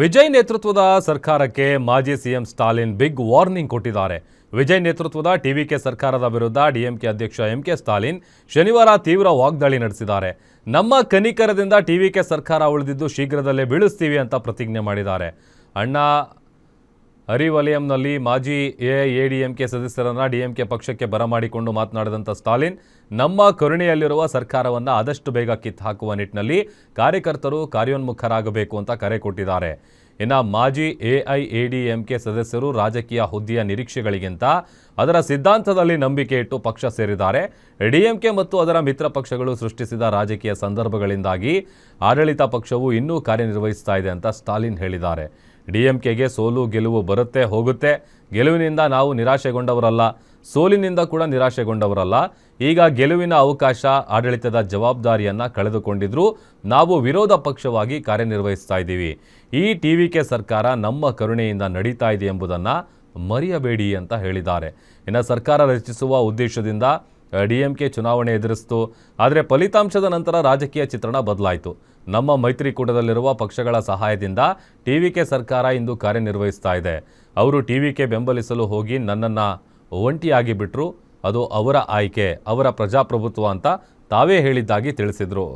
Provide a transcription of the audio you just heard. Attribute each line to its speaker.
Speaker 1: ವಿಜಯ್ ನೇತೃತ್ವದ ಸರ್ಕಾರಕ್ಕೆ ಮಾಜಿ ಸಿಎಂ ಸ್ಟಾಲಿನ್ ಬಿಗ್ ವಾರ್ನಿಂಗ್ ಕೊಟ್ಟಿದ್ದಾರೆ. ವಿಜಯ್ ನೇತೃತ್ವದ ಟಿವಿಕೆ ಸರ್ಕಾರದ ವಿರುದ್ಧ ಡಿಎಂಕೆ ಅಧ್ಯಕ್ಷ ಎಂಕೆ ಸ್ಟಾಲಿನ್ ಶನಿವಾರ ತೀವ್ರ ವಾಗ್ದಾಳಿ ನಡೆಸಿದ್ದಾರೆ. ನಮ್ಮ ಕನಿಕರದಿಂದ ಟಿವಿಕೆ ಸರ್ಕಾರ ಉಳಿದಿದ್ದು ಶೀಘ್ರದಲ್ಲೇ ಬೀಳಿಸ್ತೀವಿ ಅಂತ ಪ್ರತಿಜ್ಞೆ ಮಾಡಿದ್ದಾರೆ. ಅಣ್ಣಾ ಅರಿವಲಯಂನಲ್ಲಿ ಮಾಜಿ ಎಐಎಡಿಎಂಕೆ ಸದಸ್ಯರನ್ನ ಡಿಎಂಕೆ ಪಕ್ಷಕ್ಕೆ ಬರಮಾಡಿಕೊಂಡು ಮಾತನಾಡಿದಂಥ ಸ್ಟಾಲಿನ್, ನಮ್ಮ ಕರುಣೆಯಲ್ಲಿರುವ ಸರ್ಕಾರವನ್ನು ಆದಷ್ಟು ಬೇಗ ಕಿತ್ತಾಕುವ ನಿಟ್ಟಿನಲ್ಲಿ ಕಾರ್ಯಕರ್ತರು ಕಾರ್ಯೋನ್ಮುಖರಾಗಬೇಕು ಅಂತ ಕರೆ ಕೊಟ್ಟಿದ್ದಾರೆ. ಇನ್ನು ಮಾಜಿ ಎಐಎಡಿಎಂಕೆ ಸದಸ್ಯರು ರಾಜಕೀಯ ಹುದ್ದೆಯ ನಿರೀಕ್ಷೆಗಳಿಗಿಂತ ಅದರ ಸಿದ್ಧಾಂತದಲ್ಲಿ ನಂಬಿಕೆ ಇಟ್ಟು ಪಕ್ಷ ಸೇರಿದ್ದಾರೆ. ಡಿಎಂಕೆ ಮತ್ತು ಅದರ ಮಿತ್ರ ಪಕ್ಷಗಳು ಸೃಷ್ಟಿಸಿದ ರಾಜಕೀಯ ಸಂದರ್ಭಗಳಿಂದಾಗಿ ಆಡಳಿತ ಪಕ್ಷವು ಇನ್ನೂ ಕಾರ್ಯನಿರ್ವಹಿಸ್ತಾ ಇದೆ ಅಂತ ಸ್ಟಾಲಿನ್ ಹೇಳಿದ್ದಾರೆ. ಡಿಎಂಕೆಗೆ ಸೋಲು ಗೆಲುವು ಬರುತ್ತೆ ಹೋಗುತ್ತೆ. ಗೆಲುವಿನಿಂದ ನಾವು ನಿರಾಶೆಗೊಂಡವರಲ್ಲ, ಸೋಲಿನಿಂದ ಕೂಡ ನಿರಾಶೆಗೊಂಡವರಲ್ಲ. ಈಗ ಗೆಲುವಿನ ಅವಕಾಶ, ಆಡಳಿತದ ಜವಾಬ್ದಾರಿಯನ್ನು ಕಳೆದುಕೊಂಡಿದ್ರೂ ನಾವು ವಿರೋಧ ಪಕ್ಷವಾಗಿ ಕಾರ್ಯನಿರ್ವಹಿಸ್ತಾ ಇದ್ದೀವಿ. ಈ ಟಿವಿಕೆ ಸರ್ಕಾರ ನಮ್ಮ ಕರುಣೆಯಿಂದ ನಡೀತಾ ಇದೆ ಎಂಬುದನ್ನು ಮರೆಯಬೇಡಿ ಅಂತ ಹೇಳಿದ್ದಾರೆ. ಇನ್ನು ಸರ್ಕಾರ ರಚಿಸುವ ಉದ್ದೇಶದಿಂದ ಡಿಎಂಕೆ ಚುನಾವಣೆ ಎದುರಿಸಿತು. ಆದರೆ ಫಲಿತಾಂಶದ ನಂತರ ರಾಜಕೀಯ ಚಿತ್ರಣ ಬದಲಾಯಿತು. ನಮ್ಮ ಮೈತ್ರಿಕೂಟದಲ್ಲಿರುವ ಪಕ್ಷಗಳ ಸಹಾಯದಿಂದ ಟಿವಿಕೆ ಸರ್ಕಾರ ಇಂದು ಕಾರ್ಯನಿರ್ವಹಿಸ್ತಾ ಇದೆ. ಅವರು ಟಿವಿಕೆ ಬೆಂಬಲಿಸಲು ಹೋಗಿ ನನ್ನನ್ನು ಒಂಟಿಯಾಗಿ ಬಿಟ್ಟರು. ಅದು ಅವರ ಆಯ್ಕೆ, ಅವರ ಪ್ರಜಾಪ್ರಭುತ್ವ ಅಂತ ತಾವೇ ಹೇಳಿದ್ದಾಗಿ ತಿಳಿಸಿದರು.